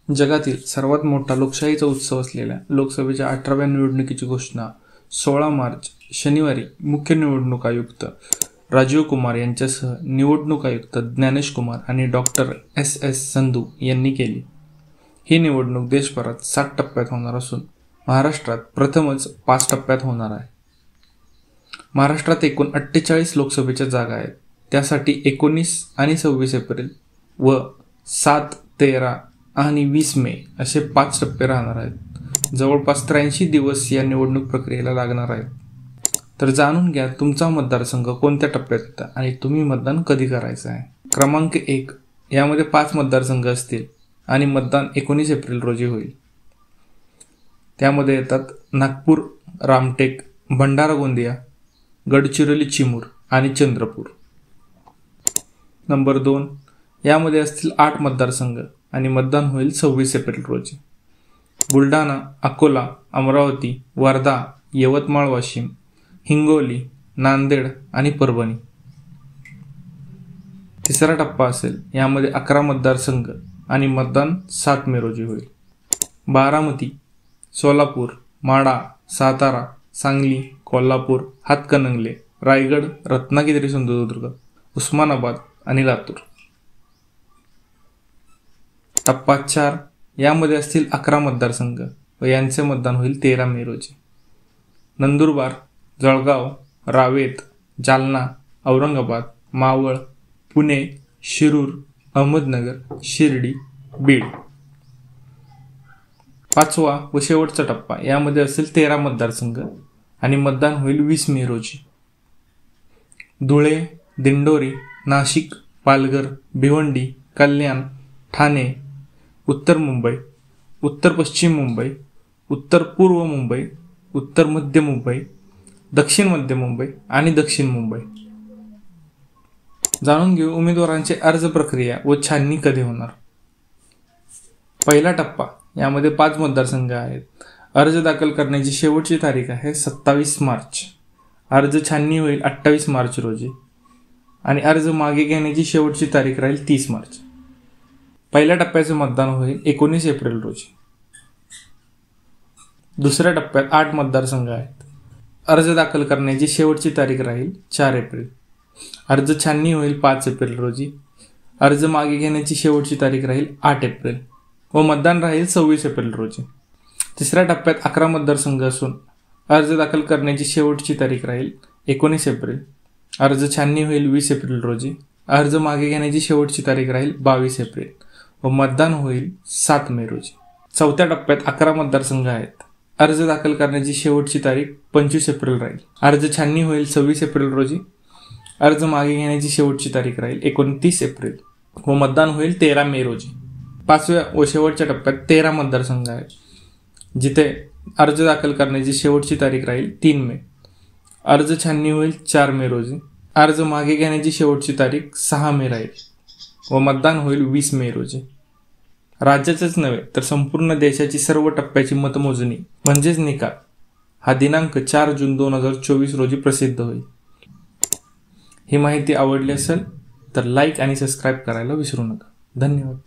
जगातील सर्वात मोठा लोकशाहीचा उत्सव असलेल्या लोकसभेच्या 18व्या निवडणुकीची घोषणा 16 मार्च शनिवारी मुख्य निवडणूक आयुक्त राजीव कुमार यांच्यासह निवडणूक आयुक्त ज्ञानेश कुमार आणि डॉक्टर S.S. संधू यांनी केली. ही निवडणूक देशभरात 7 टप्प्यात होणार असून महाराष्ट्रात प्रथमच 5 टप्प्यात होणार आहे. महाराष्ट्रात एकूण 48 लोकसभेच्या जागा आहेत. त्यासाठी 19 आणि 26 एप्रिल व 7, 13 आणि 20 मे असे 5 टप्पे राहणार आहेत. जवळपास 83 दिवस या निवडणूक प्रक्रियेला लागणार आहेत. तर जाणून घ्या तुमचा मतदारसंघ कोणत्या टप्प्यात येतो आणि तुम्ही मतदान कधी करायचं आहे. क्रमांक 1 यामध्ये 5 मतदारसंघ असतील आणि मतदान 19 एप्रिल रोजी होईल. त्यामध्ये येतात नागपूर, रामटेक, भंडारा गोंदिया, गडचिरोली, चिमूर आणि चंद्रपूर. नंबर 2 यामध्ये असतील 8 मतदारसंघ आणि मतदान होईल 26 एप्रिल रोजी. बुलढाणा, अकोला, अमरावती, वर्धा, यवतमाळ, वाशिम, हिंगोली, नांदेड आणि परभणी. तिसरा टप्पा असेल यामध्ये 11 मतदारसंघ आणि मतदान 7 मे रोजी होईल. बारामती, सोलापूर, माढा, सातारा, सांगली, कोल्हापूर, हातकणंगले, रायगड, रत्नागिरी, सिंधुदुर्ग, उस्मानाबाद आणि लातूर. टप्पा 4 यामध्ये असतील 11 मतदारसंघ व यांचे मतदान होईल 13 मे रोजी. नंदुरबार, जळगाव, रावेत, जालना, औरंगाबाद, मावळ, पुणे, शिरूर, अहमदनगर, शिर्डी, बीड. 5वा व शेवटचा टप्पा यामध्ये असेल 13 मतदारसंघ आणि मतदान होईल 20 मे रोजी. धुळे, दिंडोरी, नाशिक, पालघर, भिवंडी, कल्याण, ठाणे, उत्तर मुंबई, उत्तर पश्चिम मुंबई, उत्तर पूर्व मुंबई, उत्तर मध्य मुंबई, दक्षिण मध्य मुंबई आणि दक्षिण मुंबई. जाणून घेऊ उमेदवारांची अर्ज प्रक्रिया व छाननी कधी होणार. पहिला टप्पा यामध्ये 5 मतदारसंघ आहेत. अर्ज दाखल करण्याची शेवटची तारीख आहे 27 मार्च. अर्ज छाननी होईल 28 मार्च रोजी आणि अर्ज मागे घेण्याची शेवटची तारीख राहील 30 मार्च. पहिल्या टप्प्याचे मतदान होईल 19 एप्रिल रोजी. दुसऱ्या टप्प्यात 8 मतदारसंघ आहेत. अर्ज दाखल करण्याची शेवटची तारीख राहील 4 एप्रिल. अर्ज छाननी होईल 5 एप्रिल रोजी. अर्ज मागे घेण्याची शेवटची तारीख राहील 8 एप्रिल व मतदान राहील 26 एप्रिल रोजी. तिसऱ्या टप्प्यात 11 मतदारसंघ असून अर्ज दाखल करण्याची शेवटची तारीख राहील 19 एप्रिल. अर्ज छाननी होईल 20 एप्रिल रोजी. अर्ज मागे घेण्याची शेवटची तारीख राहील 22 एप्रिल व मतदान होईल 7 मे रोजी. चौथ्या टप्प्यात 11 मतदारसंघ आहेत. अर्ज दाखल करण्याची शेवटची तारीख 25 एप्रिल राहील. अर्ज छाननी होईल 26 एप्रिल रोजी. अर्ज मागे घेण्याची शेवटची तारीख राहील 29 एप्रिल व मतदान होईल 13 मे रोजी. 5व्या व शेवटच्या टप्प्यात 13 मतदारसंघ आहेत, जिथे अर्ज दाखल करण्याची शेवटची तारीख राहील 3 मे. अर्ज छाननी होईल 4 मे रोजी. अर्ज मागे घेण्याची शेवटची तारीख 6 मे राहील व मतदान होईल 20 मे रोजी. राज्याचेच नव्हे तर संपूर्ण देशाची सर्व टप्प्याची मतमोजणी म्हणजेच निकाल हा दिनांक 4 जून 2024 रोजी प्रसिद्ध होईल. ही माहिती आवडली असेल तर लाईक आणि सबस्क्राईब करायला विसरू नका. धन्यवाद.